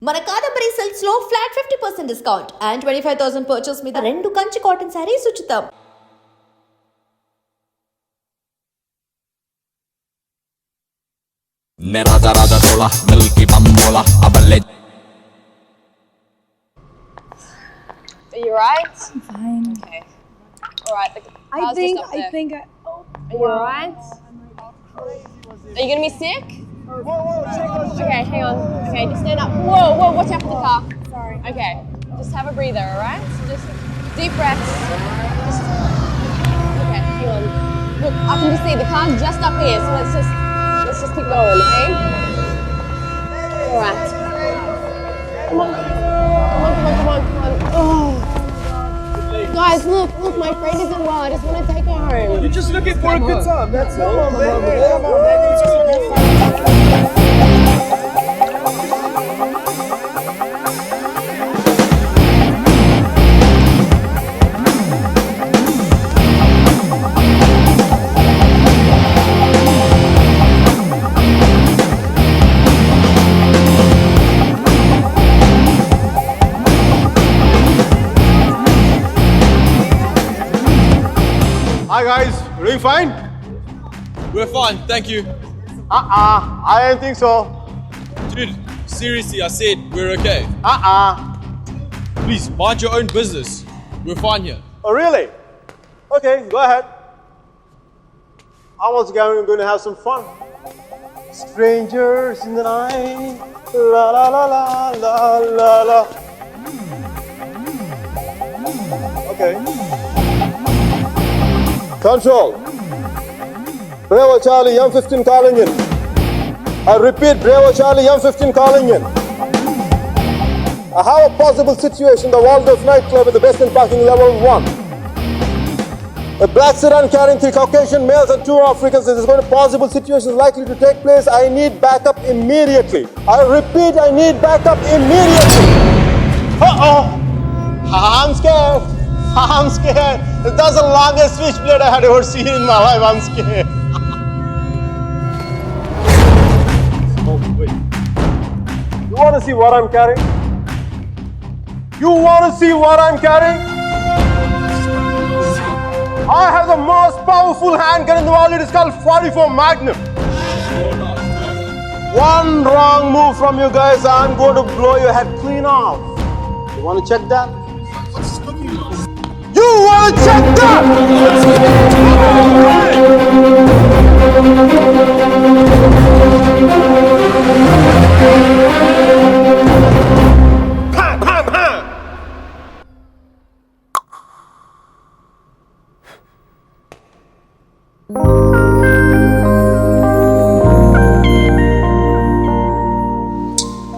మన కాదంబరి సిల్క్స్ లో flat 50% discount and 25,000 purchase మీద 2 కంచి కాటన్ సారీస్ ఉచితం. Ne raja raja tola milki bambola aballe. Are you right? I'm fine. Okay. All right. The I car's think just up there. I. Are you alright? Are you gonna be sick? Okay, hang on. Okay, just stand up. Whoa, watch out for the car. Sorry. Okay, just have a breather, alright? Just deep breaths. Just, okay, hang on. Look, I can just see the car's just up here, so let's just keep going, okay? Alright. Come on. Oh. Guys, look, my friend isn't well. I just want to take her home. You're just looking for a good time. That's all. Come on, baby. Hi guys, doing fine? We're fine, thank you. I don't think so. Dude, seriously, I said we're okay. Please, mind your own business. We're fine here. Oh really? Okay, go ahead. I was going to have some fun. Strangers in the night, la la la la la la la. Okay. Control. Bravo Charlie, M15 calling in. I repeat, Bravo Charlie, M15 calling in. I have a possible situation, the Waldorf nightclub at the Western Parking Level 1. A black sedan carrying 3 Caucasian males and 2 Africans. There is going to possible situations likely to take place. I need backup immediately. I repeat, I need backup immediately. Uh-oh. I'm scared. I'm scared. That's the longest switchblade I had ever seen in my life. I'm scared. Oh, wait. You want to see what I'm carrying? You want to see what I'm carrying? I have the most powerful handgun in the world. It is called 44 Magnum. One wrong move from you guys, I'm going to blow your head clean off. You want to check that? You want to check that? Pam, pam, pam.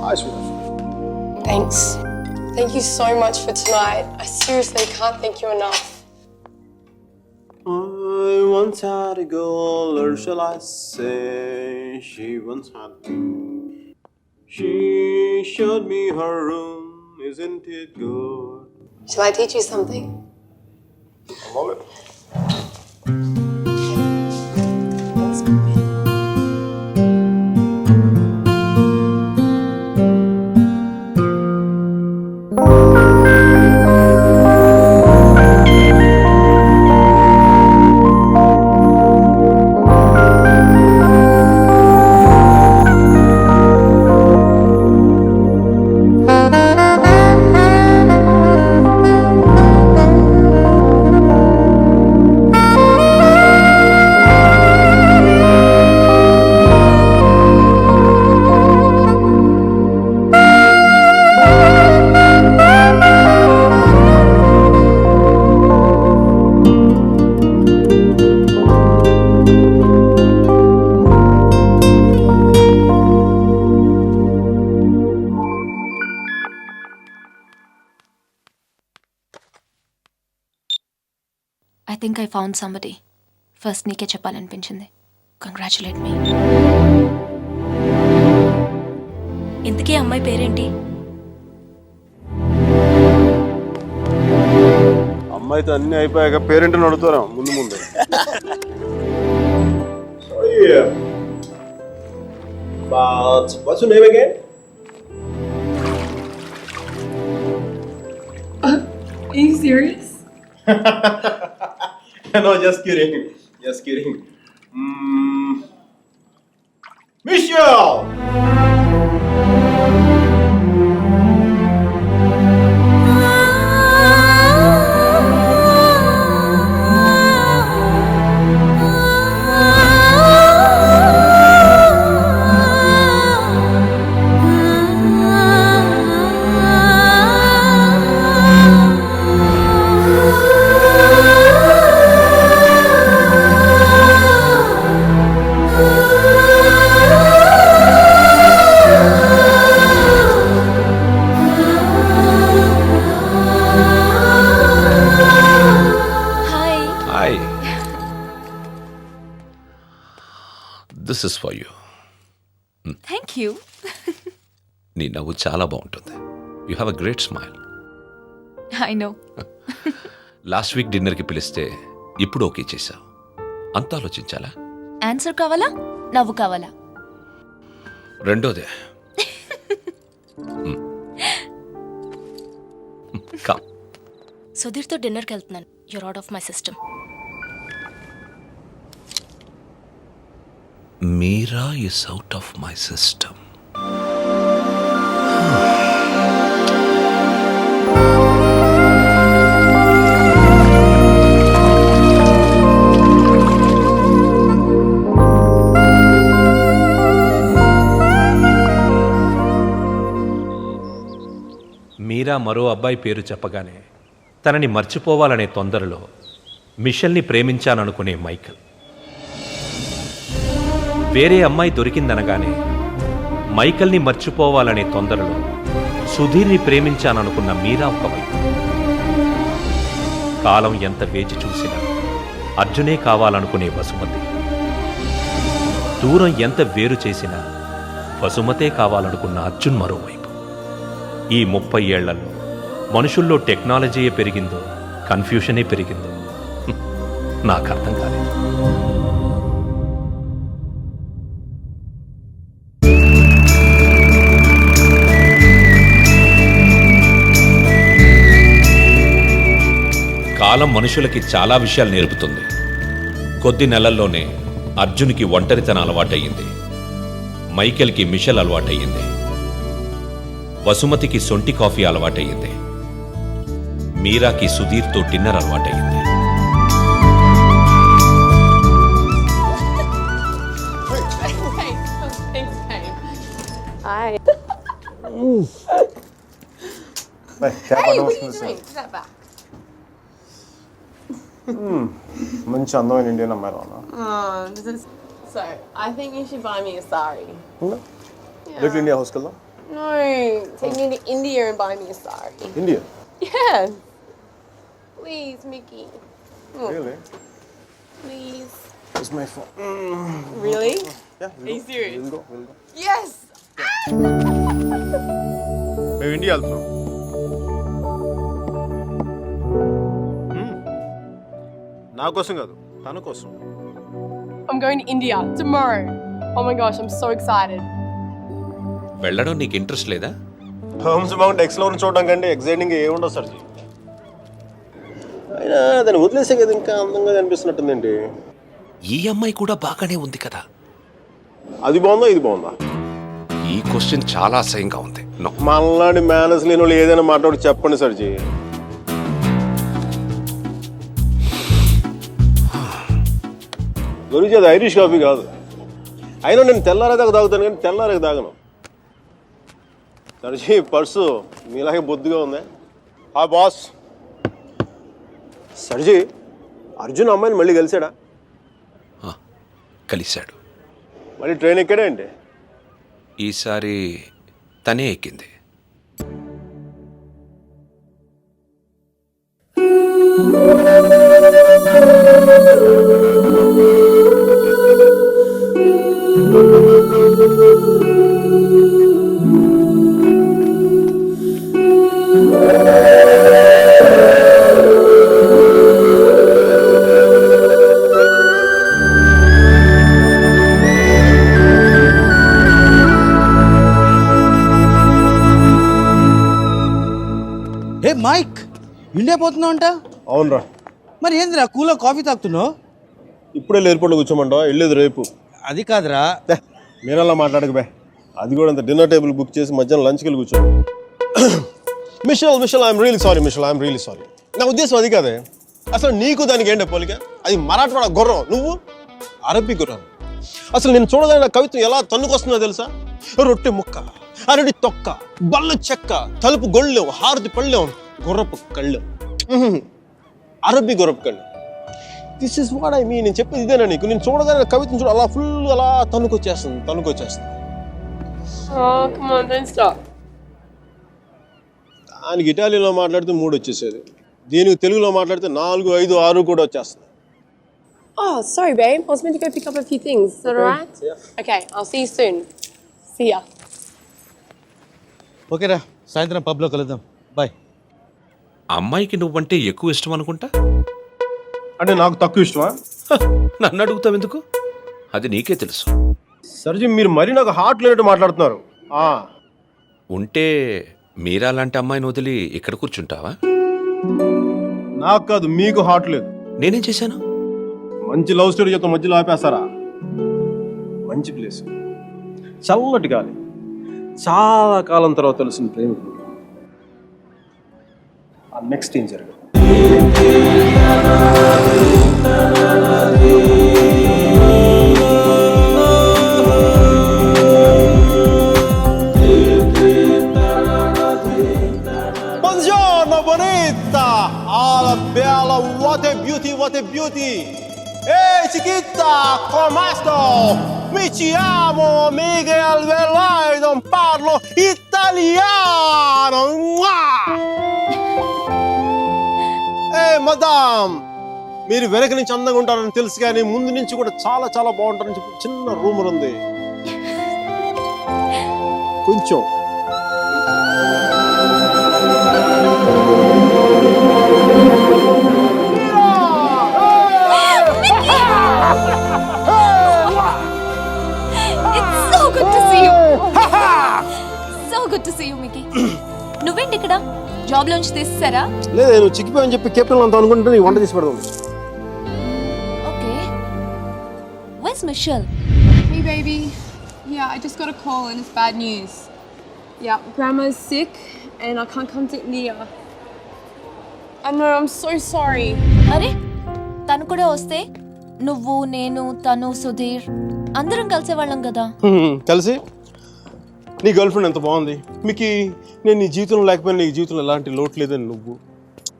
Hi, sweetheart. Thanks. Thank you so much for tonight. I seriously can't thank you enough. I once had a girl, or shall I say, she once had me. She showed me her room, isn't it good? Shall I teach you something? I love it. I think I found somebody. First నీకే చెప్పాలనిపించింది. Congratulate me. ఇంతకీ అమ్మాయి పేరేంటి? అమ్మాయితో అన్ని అయిపోయాక పేరెంట్ని అడుగుతారా ముందు ముందు. But what's your name again? Are you serious? No, just kidding. Just kidding. Michelle! Hi. Hi, this is for you. Thank you. నీ నవ్వు చాలా బాగుంటుంది. You have a great smile. I know. Last week డిన్నర్కి పిలిస్తే ఇప్పుడు okay చేశావు. అంత ఆలోచించాలా? ఆన్సర్ కావాలా, నవ్వు కావాలా? రెండోదే. కమ్. సుధీర్తో డిన్నర్కి వెళ్తున్నాను. You're out of my system. Meera is out of my system. Meera మరో అబ్బాయి పేరు చెప్పగానే తనని మర్చిపోవాలనే తొందరలో మిషెల్ని ప్రేమించాననుకునే మైకల్. వేరే అమ్మాయి దొరికిందనగానే మైకల్ని మర్చిపోవాలనే తొందరలో సుధీర్ని ప్రేమించాననుకున్న మీరా ఒకవైపు. కాలం ఎంత వేచి చూసినా అర్జునే కావాలనుకునే వసుమతి. దూరం ఎంత వేరు చేసినా వసుమతే కావాలనుకున్న అర్జున్ మరోవైపు. ఈ 30 ఏళ్లలో మనుషుల్లో టెక్నాలజీయే పెరిగిందో కన్ఫ్యూషనే పెరిగిందో నాకు అర్థం కాలేదు. కాలం మనుషులకి చాలా విషయాలు నేర్పుతుంది. కొద్ది నెలల్లోనే అర్జున్కి ఒంటరితనం అలవాటయ్యింది. మైకేల్కి మిషెల్ అలవాటయ్యింది. వసుమతికి సొంటి కాఫీ అలవాటయ్యింది. మీరాకి సుధీర్తో డిన్నర్ అలవాటయ్యింది. Thanks, babe. Hi. Hey, cap Hey, on what are you doing? Put that back. మంచి అందమైన ఇండియన్ అమ్మాయి రానా? This is... So, I think you should buy me a sari. Little India హౌస్కి వెళ్దాం. No, take me to India and buy me a sari. India? Yeah. Please, Mickey. Really? Please. It's my phone. Really? Yeah, Are you serious? we'll go. Yes! మేము India వెళ్తున్నాం. నా కోసం కాదు, తన కోసం. I'm going to India tomorrow. Oh my gosh, I'm so excited. వెళ్ళడం నీకు interest లేదా? హోమ్స్ మౌంట్ ఎక్స్ప్లోర్ చూడడం కంటే ఎక్సైటింగ్ ఏముండదు సార్. అయినా దాన్ని వదిలేసే కదా ఇంకా అందంగా కనిపిస్తున్నట్టుందండి. ఈ అమ్మాయి కూడా బాగానే ఉంది కదా. అది బాగుందా ఇది బాగుందా? ఈ క్వశ్చన్ చాలా అసహ్యంగా ఉంది. నో. మనలాంటి మేనర్స్ లేని వాళ్ళు ఏదైనా మాట్లాడి చెప్పండి సర్జీ. గురించి అది ఐరిష్ కాఫీ కాదు. అయినా నేను తెల్లారేదాకా తాగుతాను కానీ తెల్లారేకి తాగను. సర్జీ పర్సు మీలాగే బొద్దుగా ఉంది. ఆ బాస్ సర్జీ అర్జున్ అమ్మాయిని మళ్ళీ కలిసాడా? కలిశాడు. మళ్ళీ ట్రైన్ ఎక్కాడా అండి? ఈసారి తనే ఎక్కింది. Hey, Mike! ఇండియా పోతున్నావు అంట? అవునరా, మరి ఏందిరా కూలో కాఫీ తాగుతున్నావు? ఇప్పుడే ఎయిర్పోర్ట్లో కూర్చోమంటావా? వెళ్ళేది రేపు. అది కాదురా. మీరలా మాట్లాడక బే. అది కూడా అంత డిన్నర్ టేబుల్ బుక్ చేసి మధ్యాహ్నం లంచ్కి వెళ్ళి కూర్చో. Mitchell I'm really sorry. Mitchell I'm really sorry. నా ఉద్దేశం అది కాదే. అసలు నీకు దానికి ఏంటో పోలిక? అది మరాఠవాడ గుర్రం, నువ్వు అరబ్బీ గుర్రం. అసలు నేను చూడగానే నా కవిత్వం ఎలా తన్నుకొస్తుందో తెలుసా? రొట్టె ముక్క, అరటి తొక్క, బల్ల చెక్క, తలుపు గొళ్ళెం, హారతి పళ్ళెం, గుర్రపు కళ్ళెం, అరబ్బీ గుర్రపు కళ్ళెం. This is what I mean. నేను చెప్పేది ఇదేనా నీకు? నేను చూడగానే నా కవిత్వం చూడ అలా ఫుల్ అలా తన్నుకొచ్చేస్తుంది. Oh, come on, don't stop. దానికి ఇటాలియన్లో మాట్లాడితే 3 వచ్చేసేది, దీనికి తెలుగులో మాట్లాడితే 4, 5, 6 కూడా వచ్చేస్తుంది. Oh, sorry, babe. I was meant to go pick up a few things. Is that alright? Yeah. Okay, I'll see you soon. See ya. ఓకేరా, సాయంత్రం పబ్లో కలుద్దాం. బాయ్. అమ్మాయికి నువ్వంటే ఎక్కువ ఇష్టం అనుకుంటా. అంటే నాకు తక్కువ ఇష్టమా? నన్ను అడుగుతావు ఎందుకు? అది నీకే తెలుసు. సర్జీ, మీరు మరీ నాకు హార్ట్ లేనట్టు మాట్లాడుతున్నారు. ఉంటే మీరా లాంటి అమ్మాయిని వదిలి ఇక్కడ కూర్చుంటావా? నాకు కాదు, మీకు హార్ట్ లేదు. నేనేం చేశాను? మంచి లవ్ స్టోరీ చెప్తా మధ్యలో ఆపేస్తారా? మంచి ప్లేస్, చల్లటి గాలి, చాలా కాలం తర్వాత తెలిసిన ప్రేమికుడు. ఆ నెక్స్ట్ ఏం జరగదు. Buongiorno bonita, alla bella, what a beauty, what a beauty. Ehi chiquita, come sto? Mi chiamo Miguel Velardo, parlo italiano. Ehi madame, మీరు వెనక నుంచి అందంగా ఉంటారని తెలుసు, కానీ ముందు నుంచి కూడా చాలా చాలా బాగుంటారని చెప్పి చిన్న రూమర్ ఉంది. కొంచెం నువ్వేంటి ఇక్కడ? జాబ్ లోంచి తీసేసారా? లేదు, నువ్వు చిక్కిపోయని చెప్పి కెప్టెన్ అంత అనుకుంటే నీ వంట తీసి పెడదాం. Okay. Where's Michelle? Hey, baby. Yeah, I just got a call and it's bad news. Yeah, Grandma's sick and I can't come to India. I know, I'm so sorry. అరే, తను కూడా వస్తే నువ్వు, నేను, తను, సుధీర్ అందరం కలిసేవాళ్ళం కదా. కలిసి నీ గర్ల్ ఫ్రెండ్ ఎంత బాగుంది. మీకు నేను నీ జీవితంలో లేకపోయినా నీ జీవితంలో ఎలాంటి లోటు లేదని నువ్వు.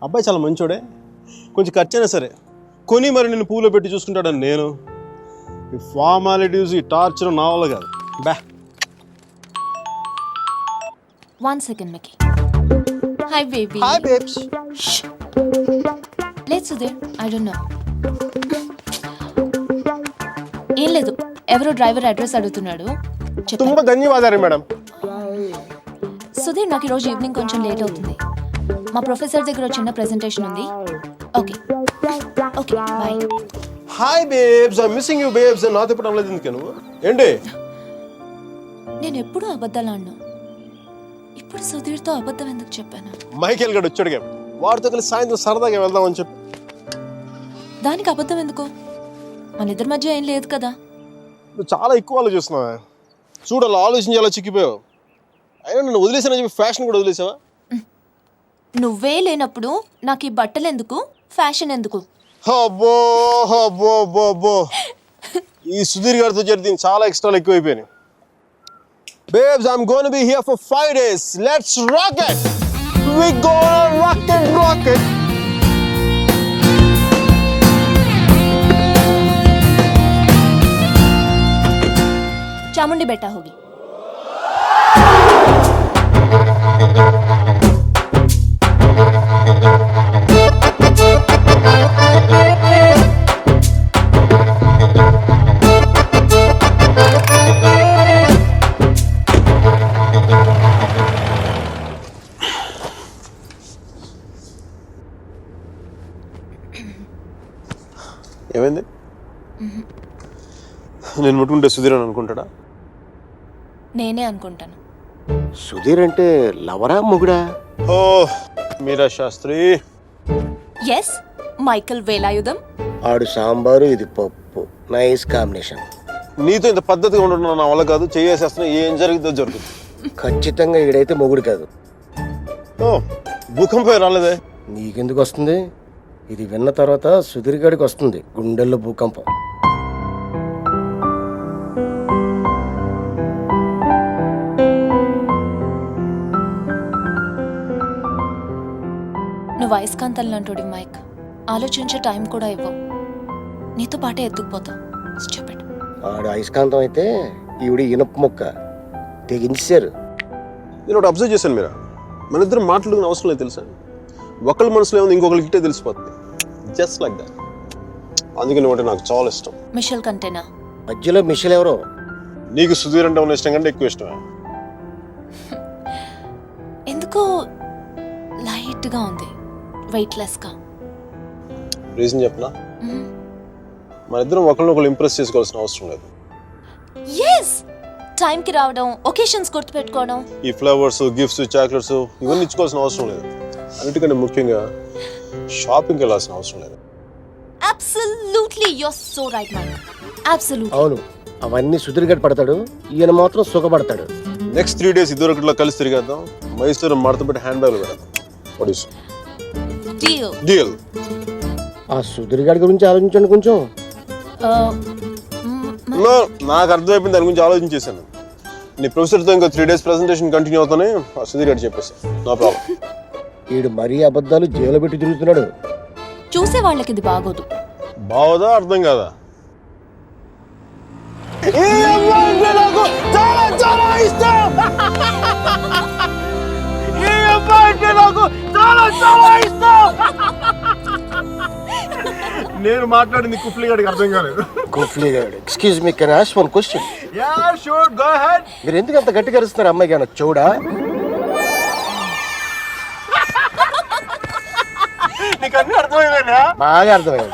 అబ్బాయి చాలా మంచోడే, కొంచెం ఖర్చైనా సరే కొని మరి నేను పూలో పెట్టి చూసుకుంటాడని నేను. ఈ ఫార్మాలిటీస్, ఈ టార్చర్ నా వల్ల కాదు. బ్యా. 1 second, Mickey. Hi, baby. Hi babes. లేదు సుధీర్, I don't know. ఏం లేదు, ఎవరో డ్రైవర్ అడ్రస్ అడుగుతున్నాడు. తుంబ ధన్యవాదాలు మేడం. సుధీర్, నాకు ఈరోజు ఈవినింగ్ కొంచెం లేట్ అవుతుంది. మా ప్రొఫెసర్ దగ్గర చిన్న ప్రెజెంటేషన్ ఉంది. Okay okay, bye. Hi babes, I missing you babes. నాతో ఇప్పుడు అనలేదు ఎందుకు నువ్వు? ఏంటి? నేను ఎప్పుడూ అబద్ధాలు ఆడను. ఇప్పుడు సుధీర్తో అబద్ధం ఎందుకు చెప్పాను? మైకేల్ గడు వచ్చాడుగా, వాడితో కలిసి సాయంత్రం సరదాగా వెళ్దామని చెప్పి. దానికి అబద్ధం ఎందుకు? మన ఇద్దరి మధ్య ఏం లేదు కదా. నువ్వు చాలా ఎక్కువ ఆలోచిస్తున్నావా? చూడు, అలా ఆలోచించి అలా చిక్కిపోయావు. అయినా నన్ను వదిలేసానని చెప్పి ఫ్యాషన్ కూడా వదిలేసావా? నువ్వే లేనప్పుడు నాకు ఈ బట్టలు ఎందుకు, ఫ్యాషన్ ఎందుకు? అబ్బో అబ్బో అబ్బో అబ్బో, ఈ సుధీర్ గారితో జరిగింది చాలా ఎక్స్ట్రాలు ఎక్కువైపోయినాయి. Babes, I'm going to be here for 5 days. Let's rock it. We gonna rock it. Chamundi बेटा होगी. ఏమైంది? నేను ముట్టుకుంటే సుధీర్ అని అనుకుంటాడా? నేనే అనుకుంటాను. సుధీర్ అంటే లవరా మొగుడా? ఓ మీరా శాస్త్రి, ఎస్ మైకల్ వేలాయుధం. ఆడు సాంబారు ఇది పప్పు, నైస్ కాంబినేషన్. నీతో ఇంత పద్ధతిగా ఉండడం నా వల్ల కాదు. చేసేస్తున్నా, ఏం జరుగుతుందో జరుగుతుంది. ఖచ్చితంగా ఈడైతే మొగుడు కాదు. ఓ, భూకంపం రాలేదే. నీకెందుకు వస్తుంది? ఇది విన్న తర్వాత సుధీర్ గాడికి వస్తుంది గుండెల్లో భూకంపం. నువ్వు అయస్కాంతం లాంటి మైక్, ఆలోచించే టైం కూడా ఇవ్వవు. నీతో పాటే ఎత్తుకుపోతావు. స్టూపిడ్. ఆడు అయస్కాంతం అయితే ఈవిడ ఇనుప మొక్క తెగించారు. నేను ఒకటి అబ్జర్వ్ చేశాను. మీరా మన ఇద్దరు మాట్లాడుకునే అవసరం లేదు తెలుసా. ఒకళ్ళ మనసులో ఏముంది ఇంకొకరికి ఇట్టే తెలిసిపోతుంది. Just like that. అందుకని ఒకటి నాకు చాలా ఇష్టం. మిషల్ కంటేనా? మధ్యలో మిషల్ ఎవరో. నీకు సుధీర్ అంటే ఉన్న ఇష్టం కంటే ఎక్కువ ఇష్టమే. ఎందుకో లైట్గా ఉంది, వెయిట్లెస్గా. రీజన్ చెప్పనా? మన ఇద్దరం ఒకళ్ళని ఇంప్రెస్ చేసుకోవాల్సిన అవసరం లేదు. ఎస్, టైంకి రావడం, ఒకేషన్స్ గుర్తుపెట్టుకోవడం. ఈ ఫ్లవర్స్, గిఫ్ట్స్, చాక్లెట్స్ ఇవన్నీ ఇచ్చుకోవాల్సిన అవసరం లేదు. అన్నిటికంటే ముఖ్యంగా షాపింగ్కి వెళ్ళాల్సిన అవసరం లేదు. Absolutely, you are so right Mike. Absolutely. అవును, అవన్నీ సుధీర్ గారు పడతాడు, ఈయన మాత్రం సుఖపడతాడు. నెక్స్ట్ 3 days ఇద్దరు ఒకటిలో కలిసి తిరిగేద్దాం. మైసూరు మడత పెట్టి హ్యాండ్ బ్యాగ్ పెడదాం. డీల్. డీల్. ఆ సుధీర్ గారి గురించి ఆలోచించండి కొంచెం. నాకు అర్థమైపోయింది, దాని గురించి ఆలోచించేసాను. నీ ప్రొఫెసర్తో ఇంకా 3 days ప్రెజెంటేషన్ కంటిన్యూ అవుతానే సుధీర్ గారు చెప్పేసి నో ప్రాబ్లం. వీడు మరీ అబద్ధాలు జైలు పెట్టి తిరుగుతున్నాడు. చూసే వాళ్ళకి ఇది బాగోదు. బావదా అర్థం కాదా? నేను మాట్లాడింది కుఫ్లీ గారికి అర్థం కాలేదు. కుఫ్లీ గారు, excuse me, can I ask one question? Yeah sure, go ahead. మీరు ఎందుకు అంత గట్టిగా అరుస్తున్నారు? అమ్మాయికి ఏమన్నా చూడా? నీకు అన్నీ అర్థమైందా? బాగా అర్థమైంది.